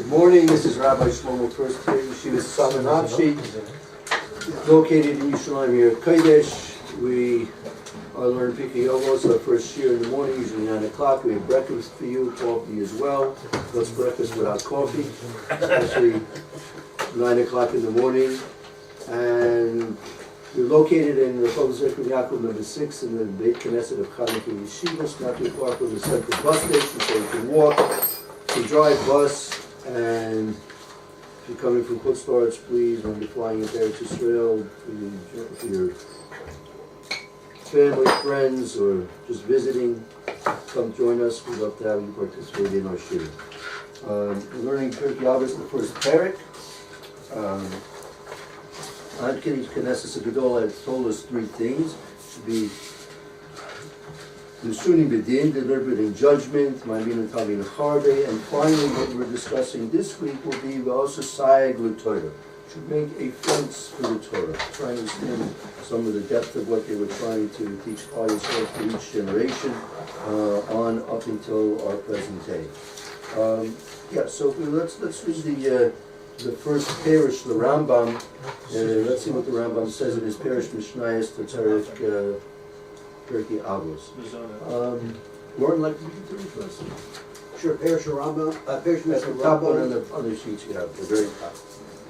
Good morning, this is Rabbi Shlomo Furst here, Yeshiva Tsama Nafshi, located in Yerushalayim here at Kodesh. We are learning Pirkei Avos, our first year in the morning, usually 9 o'clock. We have breakfast for you, coffee as well. What's breakfast without coffee? Especially 9 o'clock in the morning. And we're located in the Chovos Yaakov number 6 in the Beit Knesset of Chanukah Yeshiva. It's not too far from the central bus station, so you can walk, you can drive bus, and if you're coming from Chutz La'aretz, please, when you're flying into Eretz Yisrael, for your family, friends, or just visiting, come join us. We'd love to have you participate in our shir. We're learning Pirkei Avos, the first parak. Ad Knesset Gadol has told us 3 things. It should be Nisunim B'din, deliberate in judgment, Ma'amin Tavin Acharbe, and finally what we're discussing this week will be also Sayeg L'Torah. Should make a fence for the Torah. Trying to understand some of the depth of what they were trying to teach Klal Yisrael for each generation on up until our present day. So let's read the first parish, the Rambam. Let's see what the Rambam says in his parish Mishnayos Tzarech Pirkei Avos. Lauren, like you can read for us? Sure, parish Rambam. Parish That's the top one on the other sheets you have, the very top.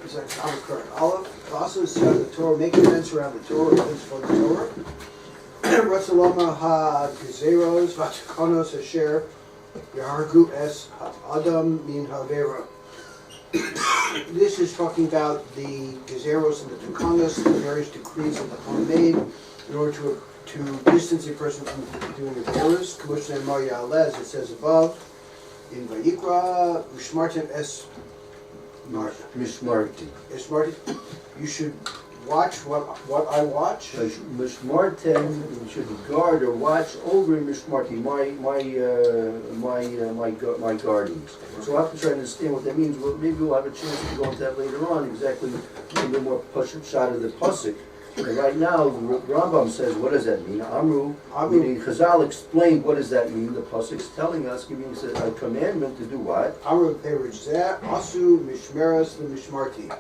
It's like correct. Olive. Also, the Torah. Make a fence around the Torah. Fence for the Torah. Ratzaloma ha gezeros v'takanos asher yahargu es adam min havera. This is talking about the gezeros and the takanos, the various decrees that the Chachamim made in order to distance a person from doing the errors. K'moshe Ne'emar Ya'aleh, as it says above, in Vayikra, Ushmartem es Mishmarti. You should watch what I watch. Mishmartem, you should guard or watch over Mishmarti, my guardians. So we'll have to try to understand what that means. Well, maybe we'll have a chance to go into that later on, exactly a little bit more shot of the pasuk. And right now, Rambam says, what does that mean? Amru, meaning Chazal explained what does that mean. The pasuk's telling us, giving us a commandment to do what? Amru Perij Asu Mishmeras Mishmarti.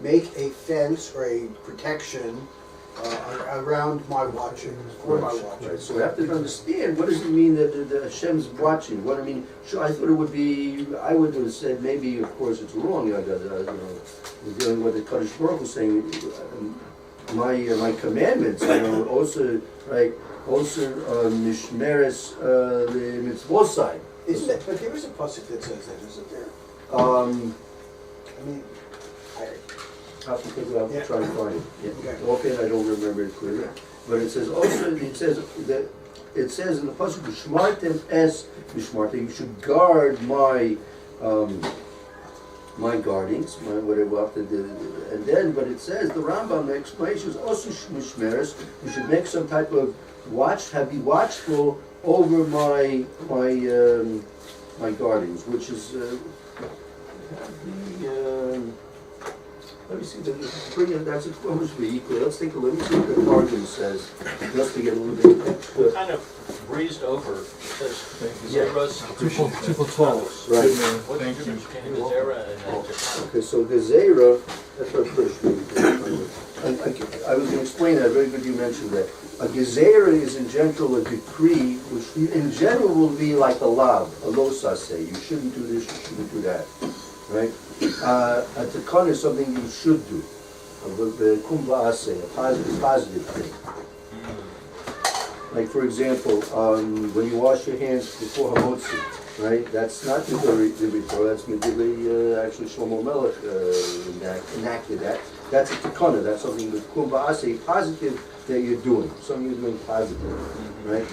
Make a fence or a protection around my watching, for my watching. Right. So we have to understand, what does it mean that the Hashem's watching? What I mean, sure, I thought it would be, I would have said, maybe, of course, it's wrong. We're dealing with the Kadosh Baruch Hu saying, my commandments, also, right, also Mishmeres the mitzvosai. Isn't that, but there is a pasuk that says that, isn't there? I'll have to think about it, try and find it. Yeah. Okay. Offhand, I don't remember it clearly. But it says also, it says in the pasuk, Shmartem es Mishmartem, you should guard my guardings, whatever have to do. And then, but it says, the Rambam, the explanation is also Mishmeres, you should make some type of be watchful over my guardings, which is, let me see, that's supposed to be equal. Let's take a look, let me see what the Targum says, just to get a little bit extra. Kind of breezed over, it says Zeros. Triple 12. Right. What's the difference between Gezerah and Takanos? Okay, so Gezerah, that's our first reading. I was going to explain that, very good you mentioned that. A Gezerah is in general a decree, which in general will be like a lav, a losase. You shouldn't do this, you shouldn't do that. Right? A takan is something you should do. A positive thing. Like, for example, when you wash your hands before hamotzi, right? That's not the Torah, that's actually Shlomo Melech enacted that. That's a takana, that's something with kum ba'aseh, positive that you're doing, something you're doing positive, right?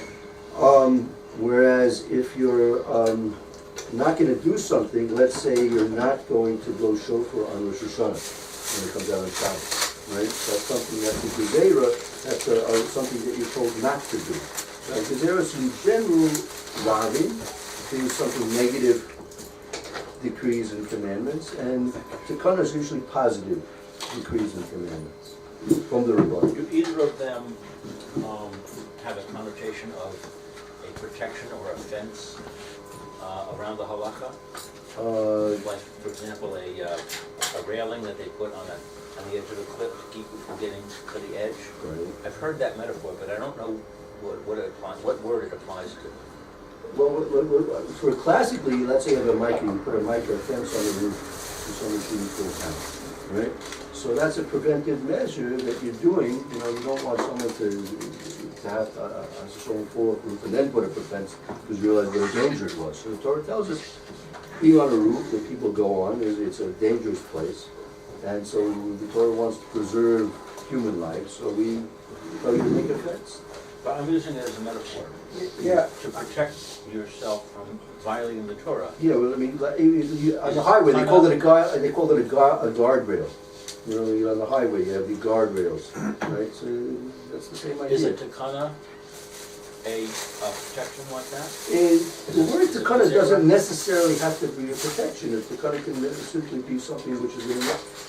Whereas if you're not going to do something, let's say you're not going to blow shofar on Rosh Hashanah when it comes out on Shabbos, right? That's something that's a gezerah, that's something that you're told not to do. So gezerah is in general lavin, things something negative, decrees and commandments, and takana is usually positive decrees and commandments from the Rebbe. Do either of them have a connotation of a protection or a fence around the halakha? Like, for example, a railing that they put on the edge of a cliff to keep it from getting to the edge. Right. I've heard that metaphor, but I don't know what word it applies to. Well, for classically, let's say you have a mica, you put a mica fence on the roof for someone shooting full time, right? So that's a preventive measure that you're doing, you know, you don't want someone to have someone fall off the roof and then put up a fence because you realize what a danger it was. So the Torah tells us, being on a roof that people go on, it's a dangerous place. And so the Torah wants to preserve human life, so we tell you to make a fence. But I'm using it as a metaphor. Yeah. To protect yourself from violating the Torah. Yeah, well, I mean, on the highway, they called it a guardrail. You know, on the highway, you have the guardrails, right? So that's the same idea. Is it takana a protection like that? The word takana doesn't necessarily have to be a protection. A takana can simply be something which is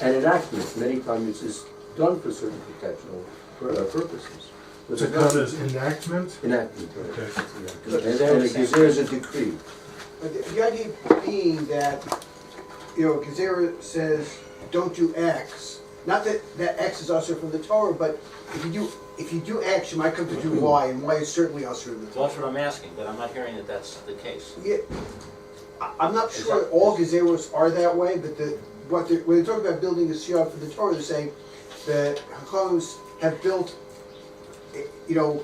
an enactment. Many times it's just done for certain protectional purposes. Takana is enactment? Enactment, right. Okay. And a gezerah is a decree. But the idea being that, you know, gezerah says, don't do X. Not that X is usher from the Torah, but if you do X, you might come to do Y, and Y is certainly usher in the So Torah. that's what I'm asking, but I'm not hearing that that's the case. Yeah, I'm not sure all gezerahs are that way, but when they talk about building a siyah for the Torah, they're saying that Chachamim have built, you know,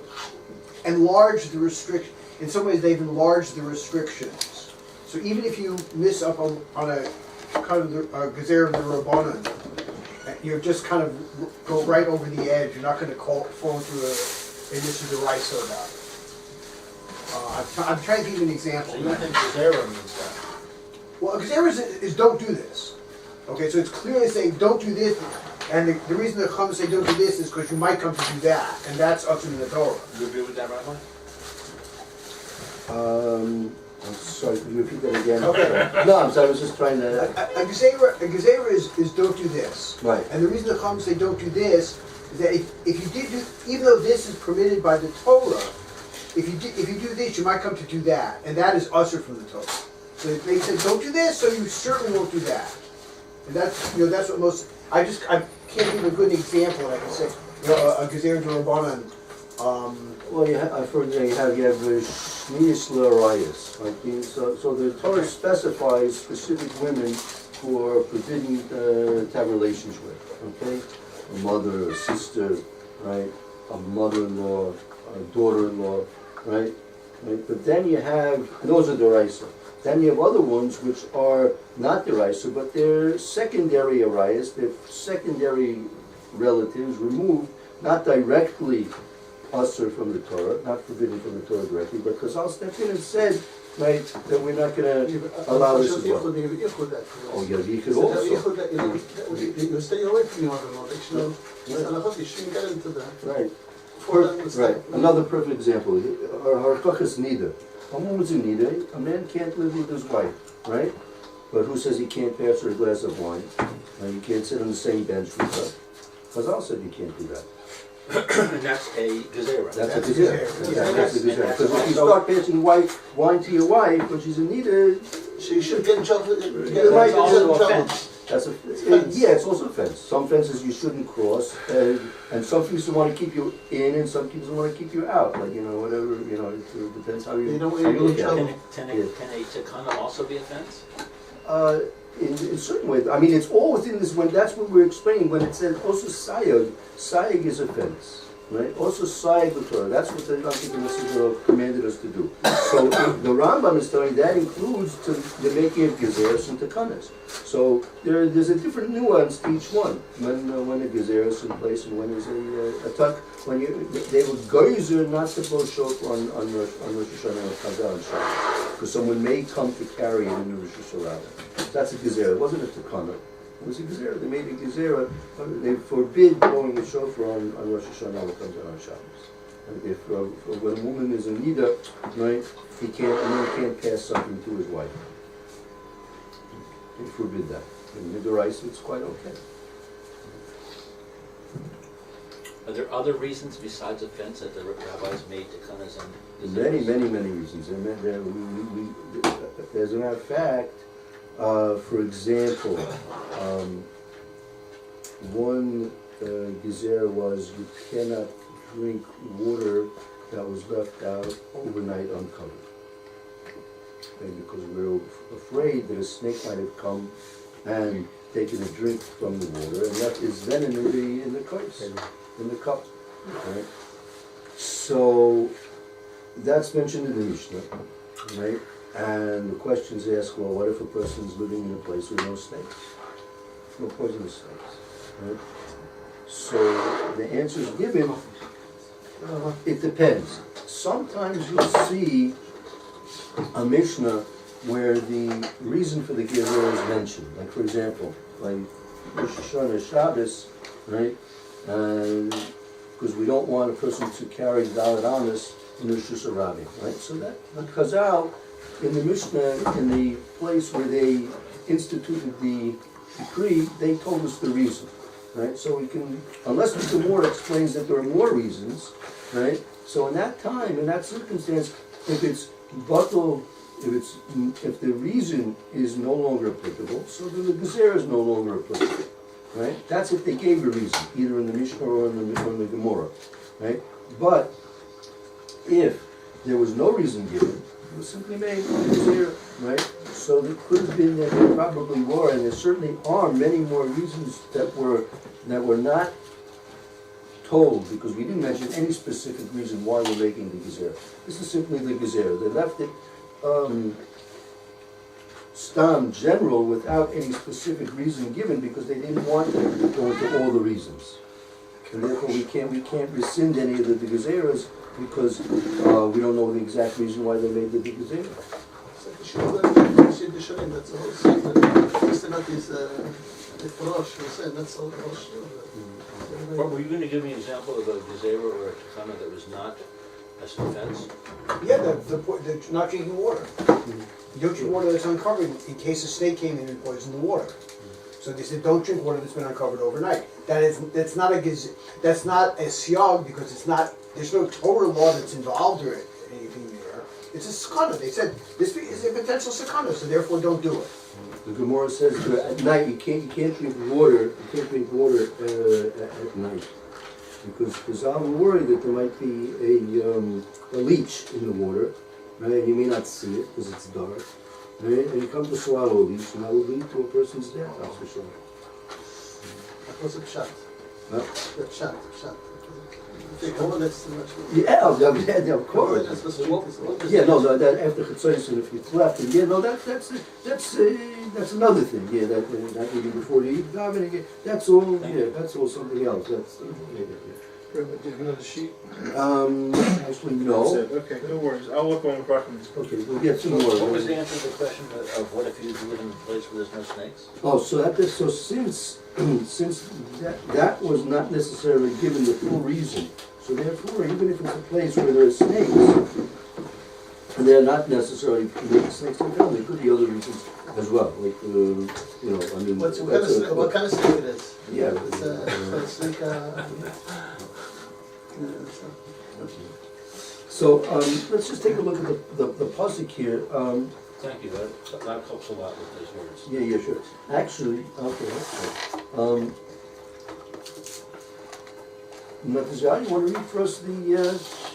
enlarged the restriction. In some ways, they've enlarged the restrictions. So even if you miss up on a kind of the gezerah of the Rabbanan, you're just kind of go right over the edge. You're not going to fall into an issue to rise about it. I'm trying to give you an example. So you think Zera means that? Well, gezerah is don't do this. Okay, so it's clearly saying don't do this, and the reason the Chachamim say don't do this is because you might come to do that, and that's usher in the Torah. You agree with that, Rabbi? I'm sorry, could you repeat that again? Okay. No, I was just trying to. A gezerah is don't do this. Right. And the reason the Chachamim say don't do this is that if you did do, even though this is permitted by the Torah, if you do this, you might come to do that, and that is usher from the Torah. So if they said don't do this, so you certainly won't do that. And that's what most. I can't give a good example. Like I say, a gezerah to Rabbanan. Well, I've heard that you have shnius l'arayos. So the Torah specifies specific women who are forbidden to have relations with. Okay, a mother, a sister, right? A mother-in-law, a daughter-in-law, right? But then you have those are deraisa. Then you have other ones which are not deraisa, but they're secondary arayos. They're secondary relatives removed, not directly usher from the Torah, not forbidden from the Torah directly, but Chazal stepped in and said, right, that we're not going to allow this as well. Oh, yeah, you could also. You stay away from your knowledge. You shouldn't get into that. Right. Right. Another perfect example. Harkach is nida. A woman's in nida. A man can't live with his wife, right? But who says he can't pass her a glass of wine? You can't sit on the same bench with her. Chazal said you can't do that. And that's a gezerah. That's a gezerah. That's a gezerah. Because if you start passing wine to your wife when she's in nida, She should get in trouble. Right, It's also a fence. Yeah, it's also a fence. Some fences you shouldn't cross, and some people want to keep you in, and some people want to keep you out. Like, whatever, it depends how you look at it. Can a takana also be a fence? In certain ways, I mean, it's all within this. When that's what we're explaining. When it says also sayag is a fence, right? Also sayag the Torah. That's what the Nafshi commanded us to do. So the Rambam is telling that includes the making of gezerahs and takanas. So there's a different nuance to each one. When a gezerah is in place and when is a tak. When they were geyser not supposed to show up on Rosh Hashanah and Chazal and Shabbat, because someone may come to carry it in the Rosh Hashanah. That's a gezerah. It wasn't a takana. It was a gezerah. They made a gezerah. They forbid blowing a shofar on Rosh Hashanah and Chazal on Shabbos. If when a woman is in nida, right, a man can't pass something to his wife. They forbid that. In Midoraisa, it's quite okay. Are there other reasons besides a fence that the rabbis made takanas and Many, gezerahs? many, many reasons. As a matter of fact, For example, one gezer was you cannot drink water that was left out overnight uncovered. Okay, because we're afraid that a snake might have come and taken a drink from the water and left his venom in the cup. Right? So that's mentioned in the Mishnah, right? And the questions ask, well, what if a person's living in a place with no snakes? No poisonous snakes, right? So the answer is given, it depends. Sometimes you'll see a Mishnah where the reason for the gezer is mentioned. Like for example, like Rosh Hashanah, Shabbos, right? Because we don't want a person to carry Dalet Amos in Rosh Hashanah, right? So that Chazal in the Mishnah, in the place where they instituted the decree, they told us the reason, right? So we can, unless the Gemara explains that there are more reasons, right? So in that time, in that circumstance, if it's batal, if the reason is no longer applicable, so then the gezer is no longer applicable, right? That's if they gave a reason, either in the Mishnah or in the Gemara, right? But if there was no reason given, it was simply made gezer, right? So it could have been that there probably were, and there certainly are many more reasons that were not told, because we didn't mention any specific reason why we're making the gezer. This is simply the gezer. They left it stam, general, without any specific reason given, because they didn't want to go into all the reasons. And therefore we can't rescind any of the gezeras, because we don't know the exact reason why they made the gezer. That's the whole thing. That is that's all the whole shit. Were you going to give me an example of a gezerah or a tsama that was not a offense? Yeah, the not drinking water. You don't drink water that's uncovered in case a snake came in and poisoned the water. So they said, don't drink water that's been uncovered overnight. That's not a siyag, because there's no Torah law that's involved or anything there. It's a sakana. They said this is a potential sakana, so therefore don't do it. The Gemara says that at night you can't drink water. You can't drink water at night, because I'm worried that there might be a leech in the water, right? You may not see it because it's dark, right? And you come to swallow a leech, and that will lead to a person's death. That's for sure. That was a pshat. Huh? The pshat. That's too much. Yeah, of course. Yeah, no, that after Chatzos, and if you left, and yeah, no, that's another thing. Yeah, that maybe before you eat davening. That's all. Yeah, that's all something else. That's. Do you have another sheet? Actually, no. That's it. Okay, no worries. I'll look on the documents. Okay, we'll get some more. What was the answer to the question of what if you live in a place where there's no snakes? Oh, so since that was not necessarily given the full reason, so therefore, even if it's a place where there are snakes, and they're not necessarily making snakes in town, there could be other reasons as well. Like I mean, What kind of snake it is? Yeah. It's a snake. So let's just take a look at the pasuk here. Thank you, that helps a lot with those words. Yeah, sure. Actually, okay. Natazal, you want to read for us the?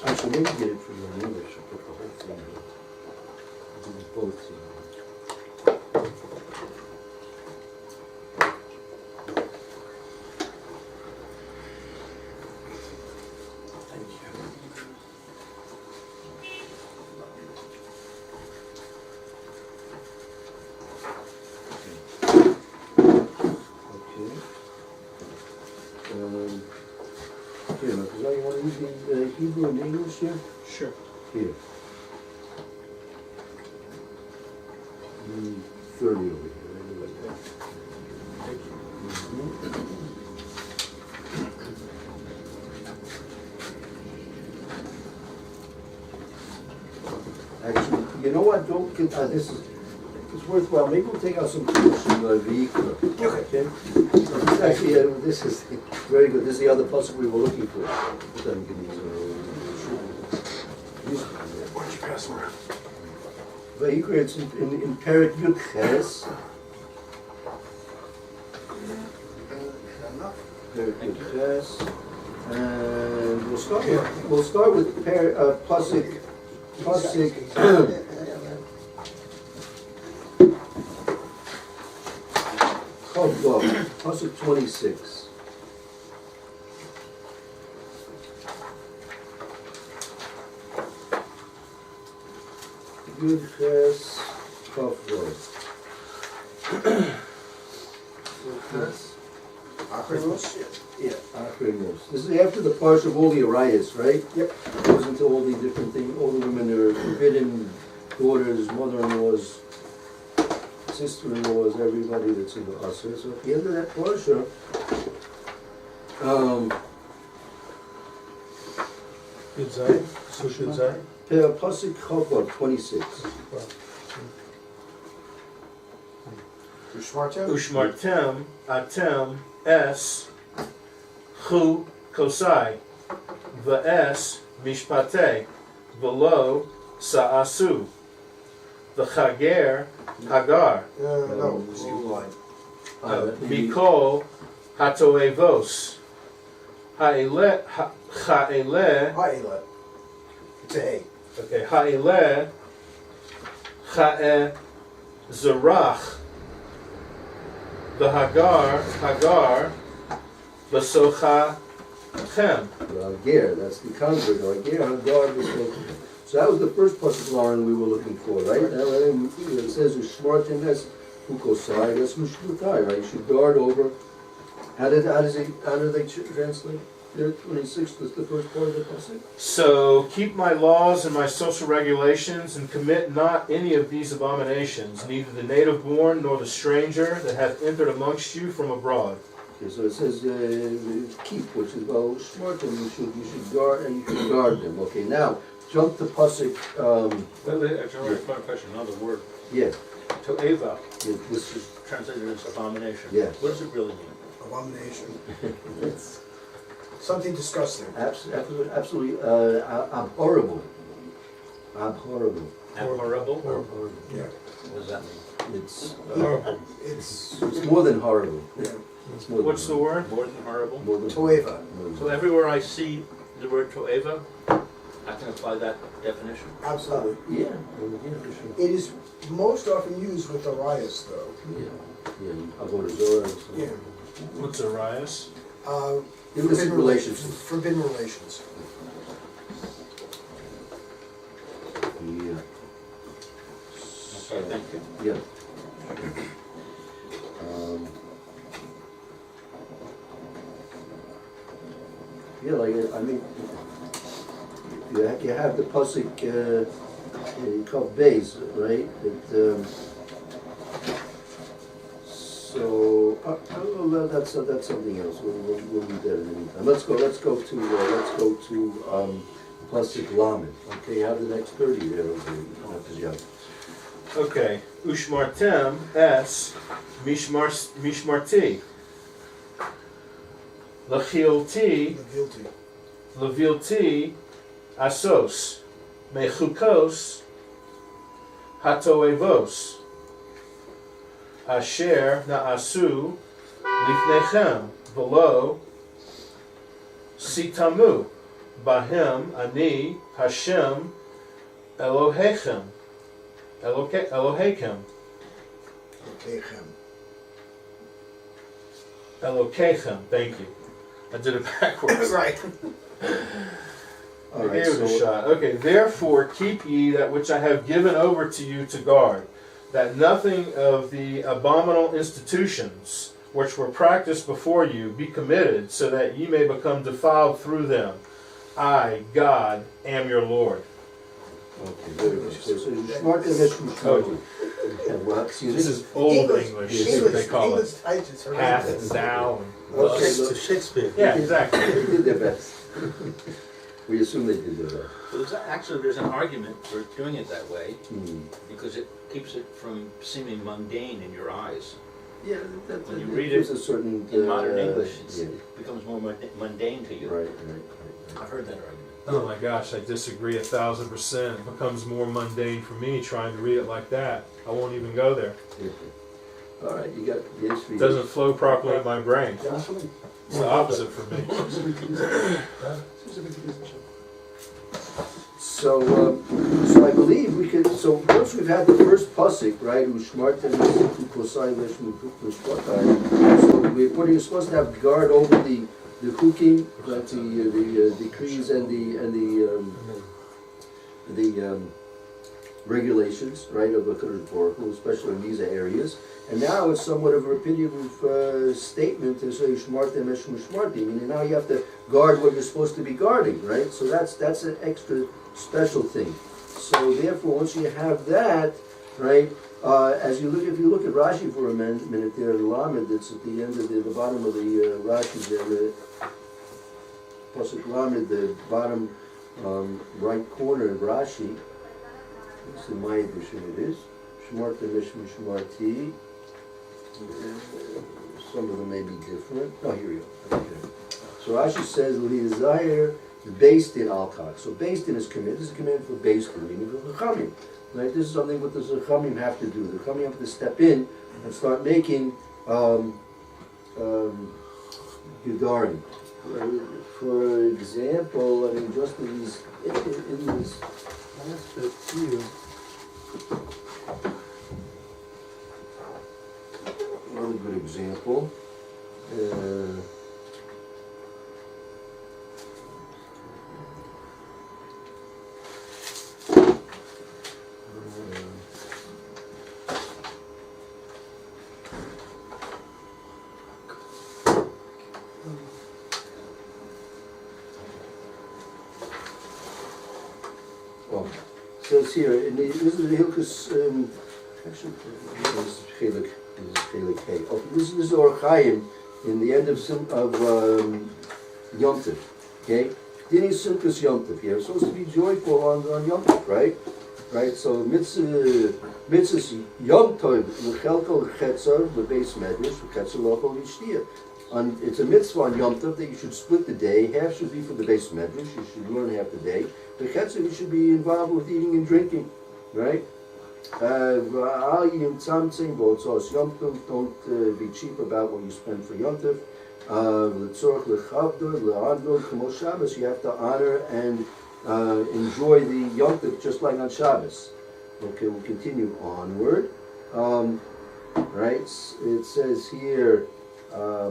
Actually, maybe get it for you in English. I'll put the whole thing. Do both. Thank you. Okay. Here, Natazal, you want to read the Hebrew and English here? Sure. Here. 30 over here. Actually, you know what? Don't get this is. It's worthwhile. Maybe we'll take out some clues from Vayikra. Okay. Actually, this is very good. This is the other puzzle we were looking for. What's your password? Vayikra, it's in Perek Yud Ches, Good pass. And we'll start with Pasuk. Pasuk 26. Good pass. Akrimos? Yeah, Akrimos. This is after the parsha of all the Arias, right? Yep. Goes into all the different things, all the women that are forbidden, daughters, mother-in-laws, sister-in-laws, everybody that's in the Asr. So at the end of that parsha, Good Zay? So good Zay? Pasuk Chavav 26. Ushmartem? Ushmartem atem es chu kosai v'es mishpate v'lo sa'asu v'chager hagar No, it's you line. mikol hatoevos ha'ele Ha'ila. It's a hay. okay ha'ele cha'e zerach the Hagar, Basocha Chem. Ger, that's the convert. Ger, Hagar, so that was the first pasuk, Lauren, we were looking for, right? It says Ushmartim es Ukosai, that's Mushmutai, right? You should guard over. How do they translate? 26 was the first part of the pasuk. So keep my laws and my social regulations, and commit not any of these abominations, neither the native born nor the stranger that hath entered amongst you from abroad. Okay, so it says keep, which is well Ushmartim. You should guard, and you can guard them. Okay, now jump to pasuk. Actually, one question, another word. Yeah, To'eva, yeah, this is translated as abomination. Yeah. What does it really mean? Abomination. it's Something disgusting. absolutely abhorrible. Abhorrible. Abhorrible? Yeah. What does that mean? It's It's more than horrible. yeah. It's more than What's the horrible. word? More than horrible? More than Toeva. So everywhere I see the word to'eva, I can apply that definition? Absolutely. Yeah, for sure. It is most often used with Arias, though. Yeah, Avodah Zorah and so on. Yeah. What's Arias? Illicit relations. Forbidden relations. Yeah. Okay, thank you. Yeah. Yeah, like, I mean, you have the pasuk called Beis, right? So well, that's something else. We'll leave that in the meantime. Let's go to pasuk Lamed. Okay, you have the next 30 there. Okay. Okay. Ushmartem es mishmarti. Lachilti The guilty. levilti asos mechukos hatoevos asher naasu lifnechem v'lo sitamu bahem ani Hashem Elohechem Elohechem Elokechem. Thank you. I did it backwards. Right. All I right, gave it a so shot. Okay, therefore keep ye that which I have given over to you to guard, that nothing of the abominable institutions which were practiced before you be committed, so that ye may become defiled through them. I, God, am your Lord. okay, very good. So Shmartim es Mushmartim. Well, excuse This me. is old English, is what they call English it. types, it's Hath horrendous. and thou. And Okay, thus. look, Shakespeare. Yeah, exactly. they did their best. We assume they did their best. So there's an argument for doing it that way, Hmm. because it keeps it from seeming mundane in your eyes. Yeah, that When you it read gives it a certain In modern English, yeah, it becomes more mundane to you. right. I've heard that argument. Oh my gosh, I disagree 1,000%. It becomes more mundane for me trying to read it like that. I won't even go there. Yeah. All right, you got yes. It doesn't flow properly in my brain. Jocelyn? It's the opposite for me. So I believe we could, so once we've had the first pasuk, right, Ushmartem Kosai Leshmu, so you're supposed to have guard over the hukim, right, the decrees and the regulations, right, of the Kodesh Baruch Hu, especially in these areas. And now it's somewhat of a repetitive statement to say Shmartem Eshmu Shmartim, meaning now you have to guard what you're supposed to be guarding, right? So that's an extra special thing. So therefore, once you have that, right, if you look at Rashi for a minute there, the Lamed, it's at the end of the bottom of the Rashi there, the Pasuk Lamed, the bottom right corner of Rashi. It's in my edition. It is Shmarta Mishmu Shmarti. Some of them may be different. Oh, here we go. Okay. So Rashi says Li'Zayir based in Al-Kach. So based in is command. This is a command for based in, meaning for the Chamim. Right? This is something what the Chamim have to do. The Chamim have to step in and start making Gedarim. For example, I mean, just in these aspects here. Another good example. Says here, this is the Hilchus, actually, this is Chelik Hay. Okay, this is Or Chaim in the end of Yom Tov. Okay, Dini Simchus Yom Tov. You're supposed to be joyful on Yom Tov, right? Right. So mitzvahs Yom Tov l'chelko l'chetzar l'beis medrash l'chetzar l'okol l'shtiyah. It's a mitzvah on Yom Tov that you should split the day. Half should be for the beis medrash. You should learn half the day. The chetzar, you should be involved with eating and drinking, right? Don't be cheap about what you spend for Yom Tov. You have to honor and enjoy the Yom Tov just like on Shabbos. Okay, we'll continue onward. Right, it says here, a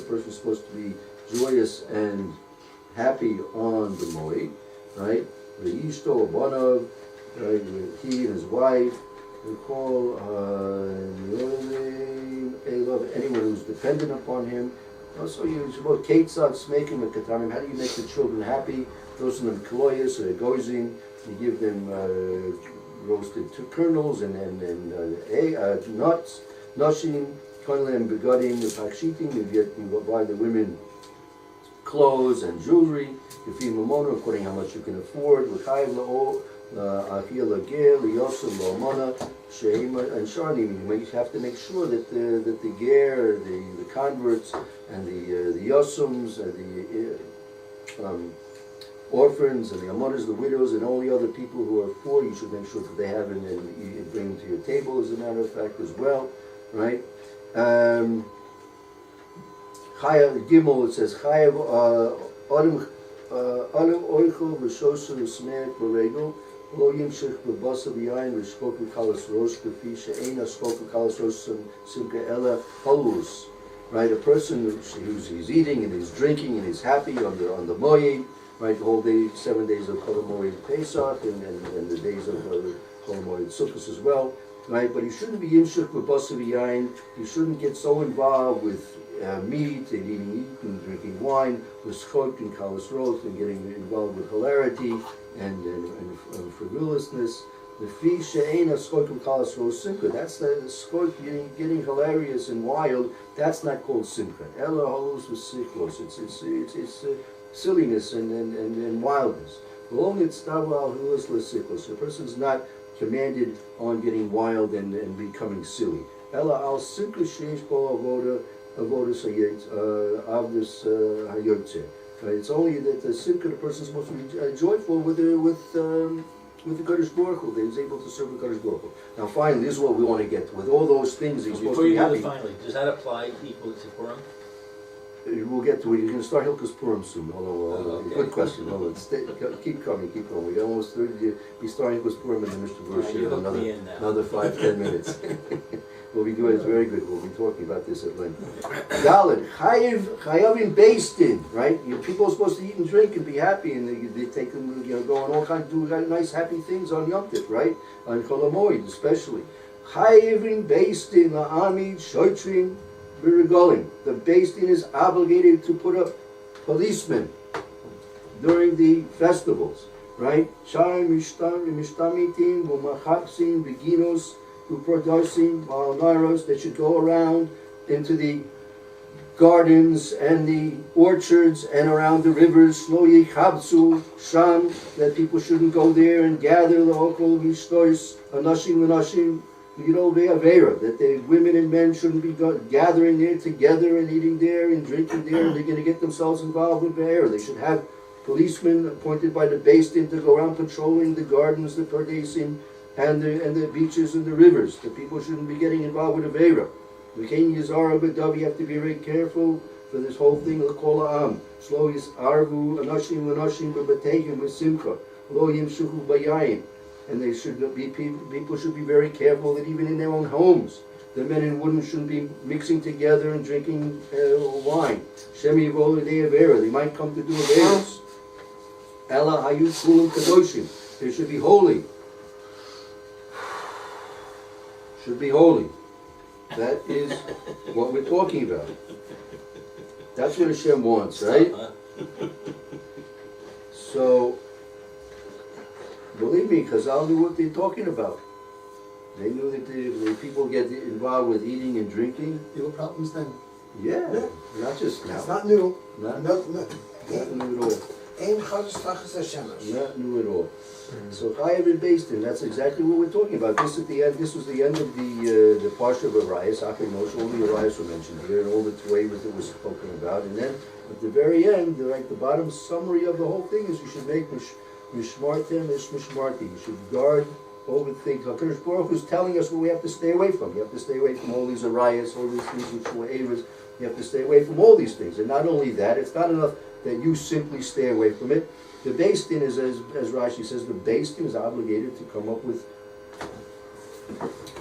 person is supposed to be joyous and happy on the Moed, right? V'yishto Abanav, right? He and his wife. We call anyone who's dependent upon him. Also, you about Ketzad making a katanim. How do you make the children happy? Those of them koloyas or gozing. You give them roasted kernels and nuts. Nashim, konlem begadim, pakshitim. You buy the women clothes and jewelry. You feed mamona according to how much you can afford. L'chayim la'o, l'achil l'ger, l'yosem l'omana, she'ema and sharnim. You have to make sure that the ger, the converts, and the yosems, and the orphans, and the almonas, the widows, and all the other people who are poor, you should make sure that they have it and you bring them to your table, as a matter of fact, as well, right? Gimel, it says Chayav Adam Oichel v'Shosel v'Smeir B'Regel Lo Yimshich B'Basa B'Yayin v'Shkok V'Kalas Rosh K'Fi She'ein HaSkok V'Kalas Rosh Simka Ela Halus. Right, a person who's eating and he's drinking and he's happy on the Moed, right, the whole day, 7 days of Chol Moed Pesach and the days of Chol Moed Sukkot as well, right? But he shouldn't be Yimshich B'Basa B'Yayin. He shouldn't get so involved with meat and eating meat and drinking wine, with schok and cholesterol, and getting involved with hilarity and frivolousness. The fi she'ena schok and cholesterol simcha. That's the schok getting hilarious and wild. That's not called simcha. Ella halus v'sichlos. It's silliness and wildness. Only it's taval halus v'sichlos. The person's not commanded on getting wild and becoming silly. Ella al simcha sheish bo avoda. Avos Avos Hayotze. It's only that the simcha, the person is supposed to be joyful with with the Kadosh Baruch Hu. They was able to serve the Kadosh Baruch Hu. Now finally, this is what we want to get to. With all those things, he's supposed Before to be you do happy. it finally, does that apply equally to Purim? We'll get to it. You're going to start Hilchos Purim soon. Hold on. Okay. Good question. Hold on. Keep coming. We got almost 30. Be starting Hilchos Purim in the Mishnah verse You in hooked me in now. another 5-10 minutes. We'll be good. It's very good. We'll be talking about this at length. Dalet Chayavim based in, right? People are supposed to eat and drink and be happy, and they take them, go on all kinds, do nice happy things on Yom Tov, right? On Chol HaMoed especially. Chayavim based in La'amid Shoitrim B'Regolim. The based in is obligated to put up policemen during the festivals, right? Shar Mishtamitim V'Machapsim Beginos Uprodosim Malnairos that should go around into the gardens and the orchards and around the rivers, Lo Yichabzu Sham, that people shouldn't go there and gather the Okol Vishtois, Anashim Anashim, Ve'Avera, that the women and men shouldn't be gathering there together and eating there and drinking there, and they're going to get themselves involved with Ve'era. They should have policemen appointed by the Beis Din to go around patrolling the gardens, the Pardesim, and the beaches and the rivers. The people shouldn't be getting involved with Avera. V'kein Yizara B'Dav, you have to be very careful for this whole thing. L'kol ha'am. Shlo Yisarvu Anashim Anashim B'Bateim V'Simcha. Lo Yimshuchu B'Yayin. And they should be people should be very careful that even in their own homes, the men and women shouldn't be mixing together and drinking wine. Shemi Yivol L'Dei Avera. They might come to do Averas. Ela Hayu Kulam Kadoshim. They should be holy. Should be holy. That is what we're talking about. That's what Hashem wants, right? So, believe me, Chazal knew what they're talking about. They knew that the people get involved with eating and drinking. There were problems then. Yeah, not just now. It's not new. Not No. new at all. Ein Chadus Tachas Hashemesh. Not new at all. So Chayav and based in, that's exactly what we're talking about. This at the end. This was the end of the parsha of Arias. Akhir Moshe, all the Arias were mentioned here, and all the Tuavas that were spoken about. And then at the very end, the bottom summary of the whole thing is you should make mishmartem mishmarti. You should guard over things. HaKadosh Baruch Hu is telling us what we have to stay away from. You have to stay away from all these Arias, all these things which were Avos. You have to stay away from all these things. And not only that, it's not enough that you simply stay away from it. The Beis Din is, as Rashi says, the Beis Din is obligated to come up with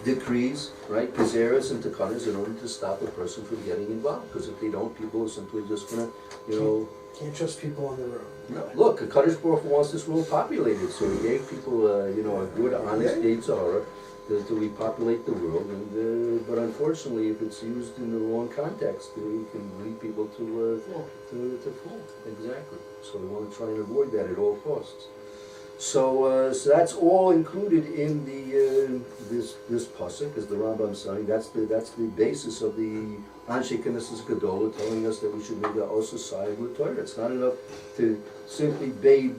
decrees, right, Gezeras and Takanas in order to stop a person from getting involved. Because if they don't, people are simply just going to, Can't trust people on the road. Look, Kadosh Baruch Hu wants this world populated, so he gave people, a good, honest Yitzhara to repopulate the world. And but unfortunately, if it's used in the wrong context, it can lead people to fall. Exactly. So we want to try and avoid that at all costs. So that's all included in the this pasuk, as the Rambam is saying. That's the basis of the Anshe Knesset Gedolah, telling us that we should make the also side with Torah. It's not enough to simply be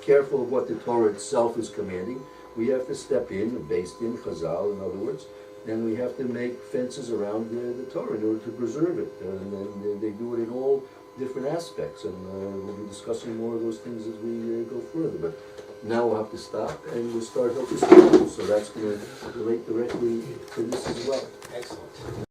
careful of what the Torah itself is commanding. We have to step in, based in Chazal, in other words, and we have to make fences around the Torah in order to preserve it. And they do it in all different aspects, and we'll be discussing more of those things as we go further. But now we'll have to stop, and we'll start Hilchos Purim. So that's going to relate directly to this as well. Excellent.